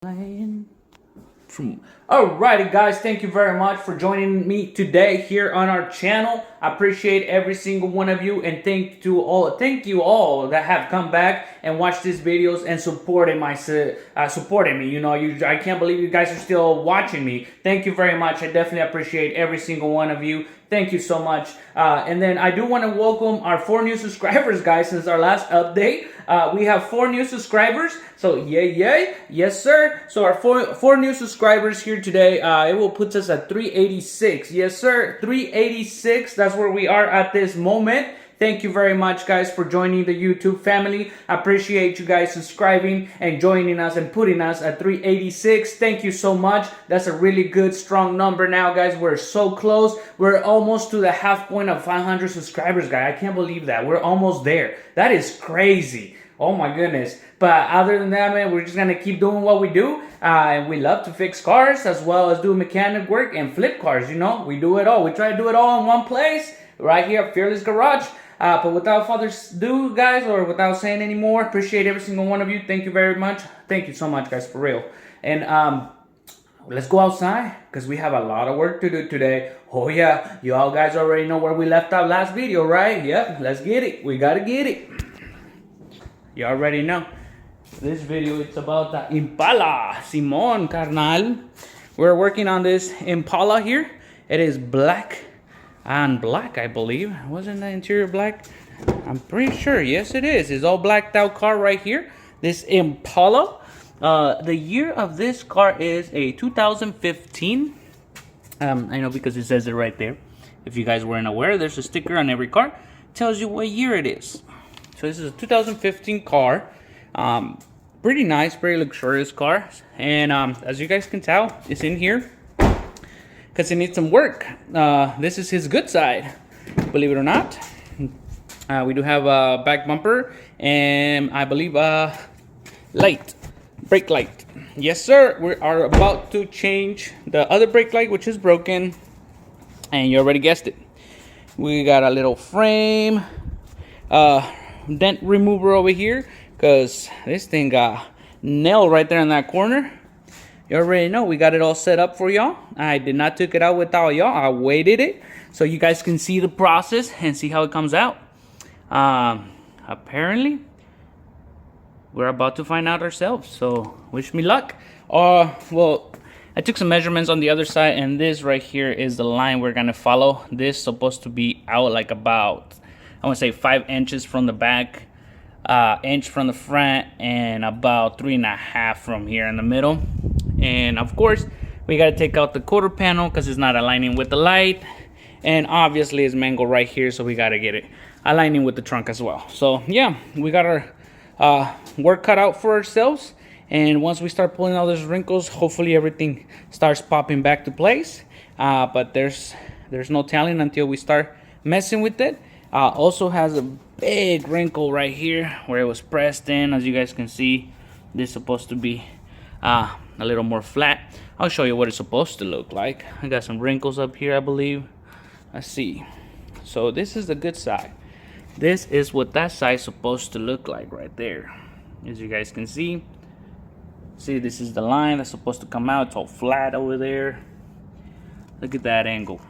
Alrighty guys, thank you very much for joining me today here on our channel. I appreciate every single one of you, and thank you all that have come back and watched these videos and supported me. You know, I can't believe you guys are still watching me. Thank you very much. I definitely appreciate every single one of you. Thank you so much. And then I do want to welcome our 4 new subscribers, guys, since our last update. We have 4 new subscribers. So yay. Yes, sir. So our four new subscribers here today, it will put us at 386. Yes, sir. 386. That's where we are at this moment. Thank you very much, guys, for joining the YouTube family. I appreciate you guys subscribing and joining us and putting us at 386. Thank you so much. That's a really good, strong number now, guys. We're so close. We're almost to the half point of 500 subscribers, guys. I can't believe that. We're almost there. That is crazy. Oh, my goodness. But other than that, man, we're just going to keep doing what we do. And we love to fix cars as well as do mechanic work and flip cars, you know. We do it all. We try to do it all in one place right here at Fearless Garage. But without further ado, guys, or without saying any more, appreciate every single one of you. Thank you very much. Thank you so much, guys, for real. And let's go outside because we have a lot of work to do today. Oh, yeah. You all guys already know where we left our last video, right? Yep. Let's get it. We got to get it. You already know. This video, it's about the Impala. Simon, carnal. We're working on this Impala here. It is black. And black, I believe. Wasn't the interior black? I'm pretty sure. Yes, it is. It's all blacked out car right here. This Impala. The year of this car is a 2015. I know because it says it right there. If you guys weren't aware, there's a sticker on every car. Tells you what year it is. So this is a 2015 car. Pretty nice, very luxurious car. And as you guys can tell, it's in here because it needs some work. This is his good side, believe it or not. We do have a back bumper and I believe brake light. Yes, sir. We are about to change the other brake light, which is broken, and you already guessed it. We got a little frame dent remover over here because this thing got nailed right there in that corner. You already know we got it all set up for y'all. I did not take it out without y'all. I waited it so you guys can see the process and see how it comes out. Apparently we're about to find out ourselves, so wish me luck. Well, I took some measurements on the other side, and this right here is the line we're gonna follow. This is supposed to be out like about, I want to say 5 inches from the back, inch from the front, and about 3.5 from here in the middle. And of course, we got to take out the quarter panel because it's not aligning with the light. And obviously it's mangled right here, so we got to get it aligning with the trunk as well. So yeah, we got our work cut out for ourselves. And once we start pulling all those wrinkles, hopefully everything starts popping back to place. But there's no telling until we start messing with it. Also has a big wrinkle right here where it was pressed in. As you guys can see, this is supposed to be a little more flat. I'll show you what it's supposed to look like. I got some wrinkles up here, I believe. Let's see. So this is the good side. This is what that side is supposed to look like right there. As you guys can see, this is the line that's supposed to come out. It's all flat over there. Look at that angle.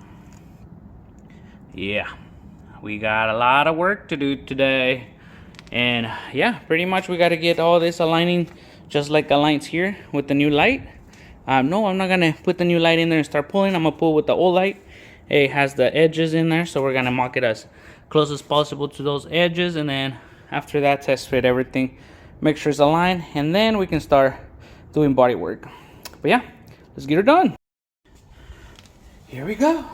Yeah, we got a lot of work to do today. And yeah, pretty much we got to get all this aligning just like the lights here with the new light. No, I'm not gonna put the new light in there and start pulling. I'm gonna pull with the old light. It has the edges in there, so we're gonna mock it as close as possible to those edges, and then after that, test fit everything, make sure it's aligned, and then we can start doing body work. But yeah, let's get it done. Here we go.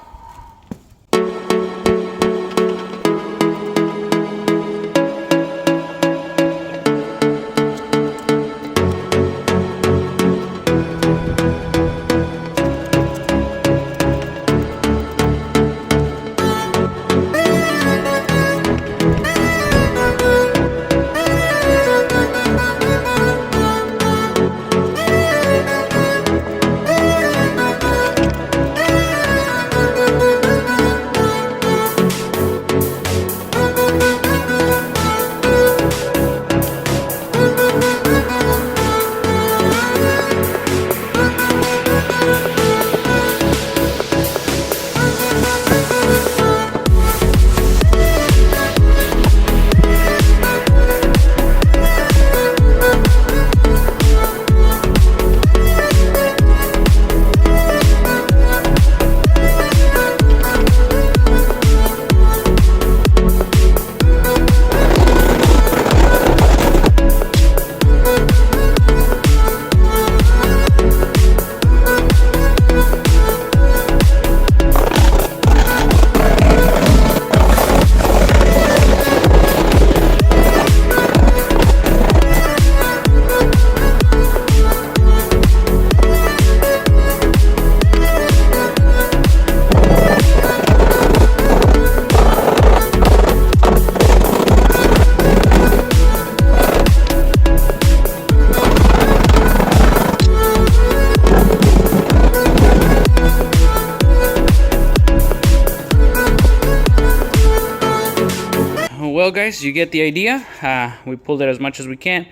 well, guys, you get the idea. We pulled it as much as we can.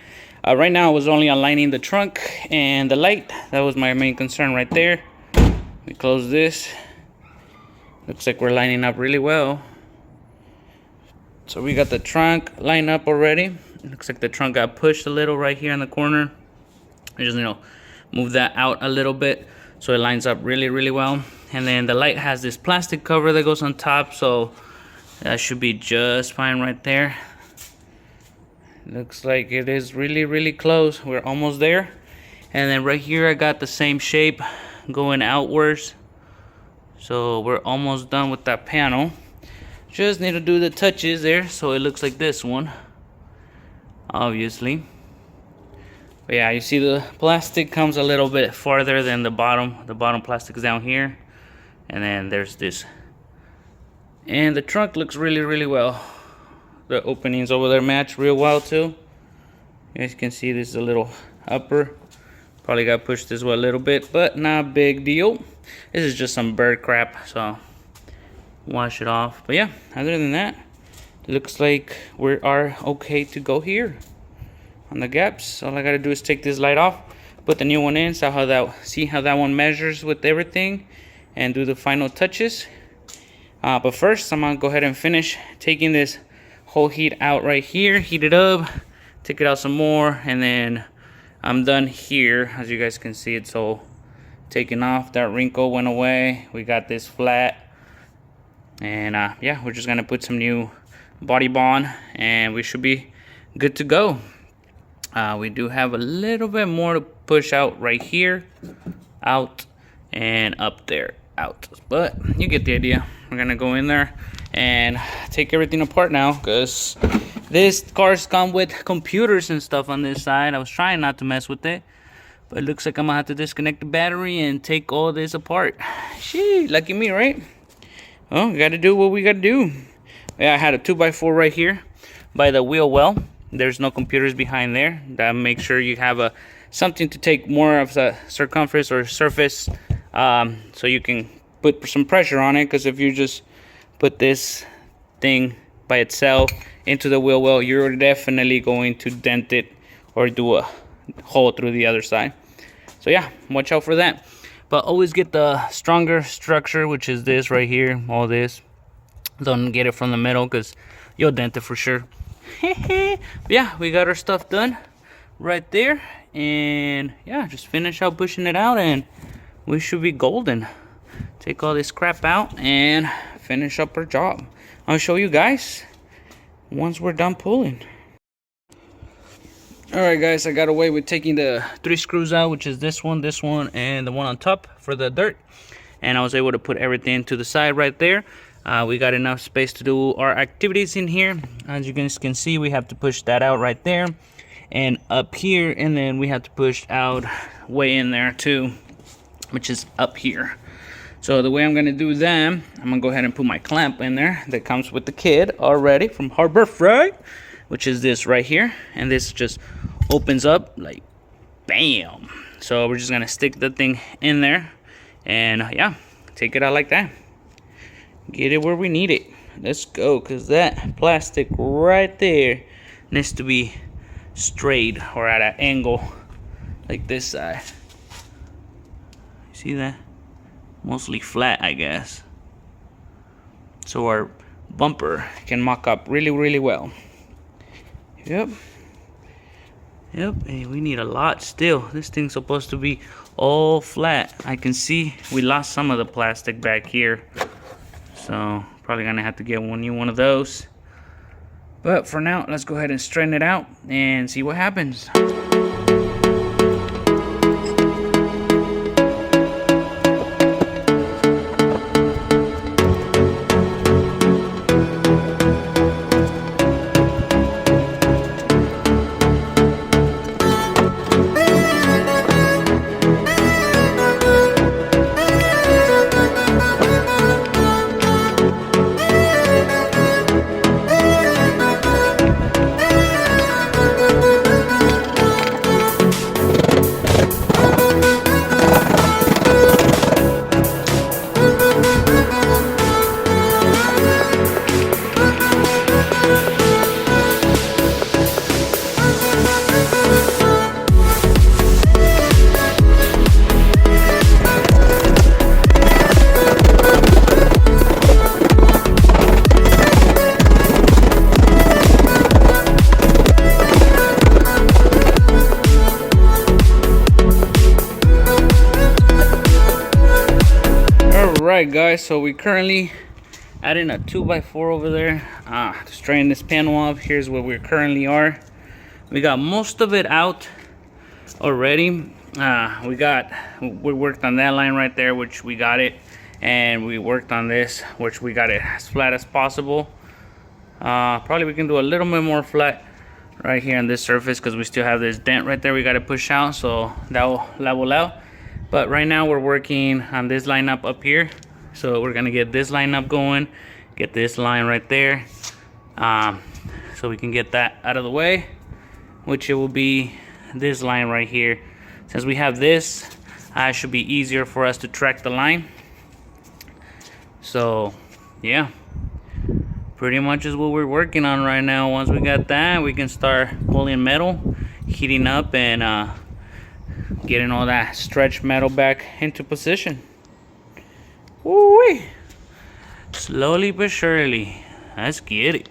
Right now I was only aligning the trunk and the light. That was my main concern right there. We close this. Looks like we're lining up really well. So we got the trunk lined up already. It looks like the trunk got pushed a little right here in the corner. I just move that out a little bit so it lines up really well. And then the light has this plastic cover that goes on top, so that should be just fine right there. Looks like it is really close. We're almost there. And then right here I got the same shape going outwards, so we're almost done with that panel. Just need to do the touches there so it looks like this one, obviously. But yeah, you see the plastic comes a little bit farther than the bottom. The bottom plastic is down here, and then there's this. And the trunk looks really well. The openings over there match real well too. You guys can see this is a little upper. Probably got pushed as well a little bit, but not a big deal. This is just some bird crap, so wash it off. But yeah, other than that, looks like we are okay to go here on the gaps. All I gotta do is take this light off, put the new one in, see how that one measures with everything, and do the final touches. But first, I'm gonna go ahead and finish taking this whole heat out right here, heat it up, take it out some more, and then I'm done here. As you guys can see, it's all taken off. That wrinkle went away. We got this flat, and yeah, we're just gonna put some new body bond, and we should be good to go. We do have a little bit more to push out right here, out, and up there, out. But you get the idea. We're gonna go in there and take everything apart now, because this car's come with computers and stuff on this side. I was trying not to mess with it, but it looks like I'm gonna have to disconnect the battery and take all this apart. Shee, lucky me, right? Well, we gotta do what we gotta do. Yeah, I had a 2x4 right here by the wheel well. There's no computers behind there. That makes sure you have something to take more of the circumference or surface, so you can put some pressure on it. Because if you just put this thing by itself into the wheel well, you're definitely going to dent it or do a hole through the other side. So yeah, watch out for that. But always get the stronger structure, which is this right here. All this, don't get it from the middle because you'll dent it for sure. Yeah, we got our stuff done right there, and yeah, just finish out pushing it out and we should be golden. Take all this crap out and finish up our job. I'll show you guys once we're done pulling. Alright guys, I got away with taking the 3 screws out, which is this one, and the one on top for the dirt, and I was able to put everything to the side right there. We got enough space to do our activities in here. As you guys can see, we have to push that out right there and up here, and then we have to push out way in there too, which is up here. So the way I'm gonna do that, I'm gonna go ahead and put my clamp in there that comes with the kit already from Harbor Freight, which is this right here, and this just opens up like bam. So we're just gonna stick the thing in there and yeah, take it out like that. Get it where we need it. Let's go, because that plastic right there needs to be straight or at an angle like this side. See that? Mostly flat, I guess. So our bumper can mock up really well. Yep. Hey, we need a lot still. This thing's supposed to be all flat. I can see we lost some of the plastic back here. So probably gonna have to get one of those. But for now, let's go ahead and straighten it out and see what happens. Alright guys, so we currently adding a 2x4 over there to straighten this panel off. Here's where we currently are. We got most of it out already. We worked on that line right there, which we got it, and we worked on this, which we got it as flat as possible. Probably we can do a little bit more flat right here on this surface because we still have this dent right there we got to push out, so that will level out. But right now we're working on this lineup up here, so we're gonna get this lineup going, get this line right there, so we can get that out of the way, which it will be this line right here. Since we have this, it should be easier for us to track the line. So yeah, pretty much is what we're working on right now. Once we got that, we can start pulling metal, heating up, and getting all that stretched metal back into position. Woo-wee. Slowly but surely. Let's get it.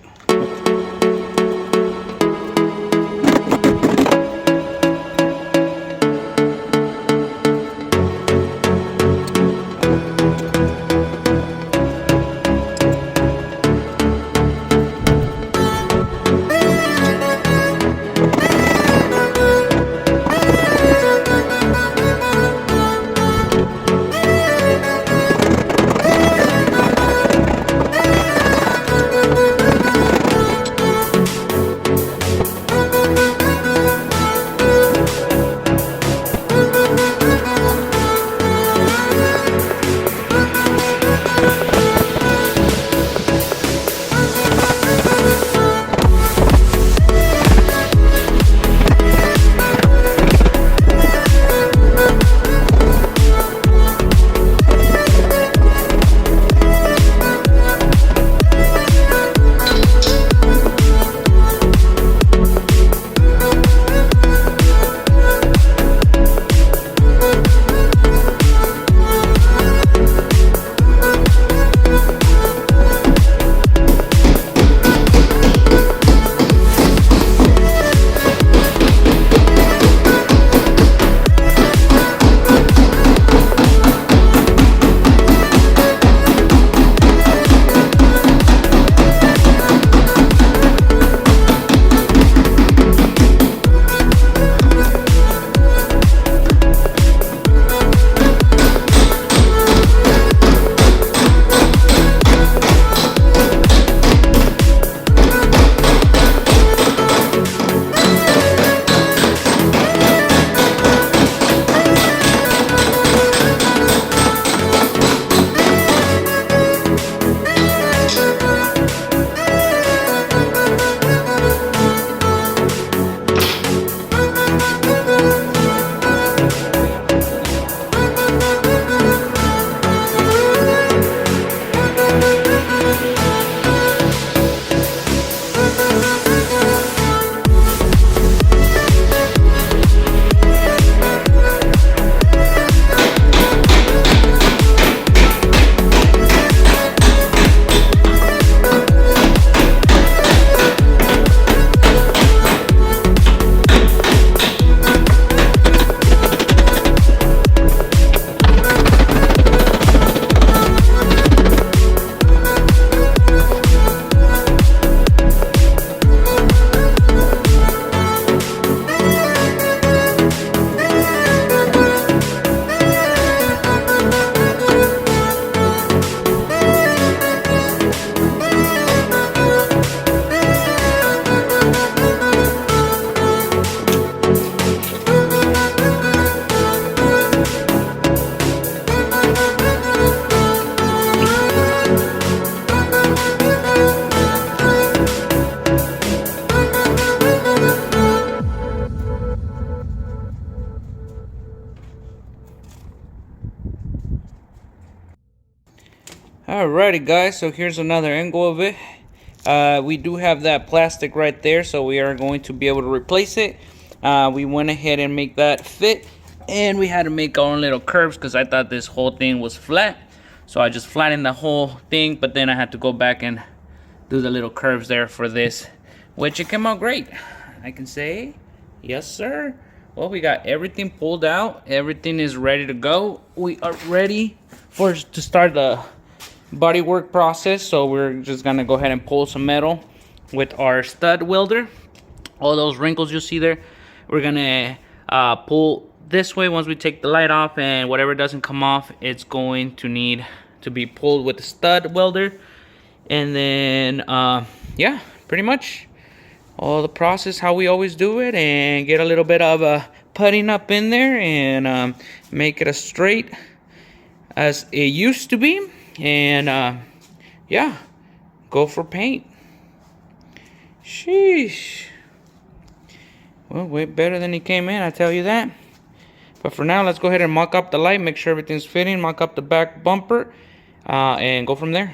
Alrighty guys, so here's another angle of it. We do have that plastic right there, so we are going to be able to replace it. We went ahead and make that fit, and we had to make our own little curves because I thought this whole thing was flat. So I just flattened the whole thing, but then I had to go back and do the little curves there for this, which it came out great. I can say, yes sir, Well, we got everything pulled out. Everything is ready to go. We are ready to start the body work process. So we're just gonna go ahead and pull some metal with our stud welder. All those wrinkles you see there, we're gonna pull this way once we take the light off, and whatever doesn't come off, it's going to need to be pulled with the stud welder. And then yeah, pretty much all the process how we always do it, and get a little bit of putting up in there and make it as straight as it used to be. And yeah, go for paint. Sheesh. Well, way better than he came in, I tell you that. But for now, let's go ahead and mock up the light, make sure everything's fitting, mock up the back bumper, and go from there.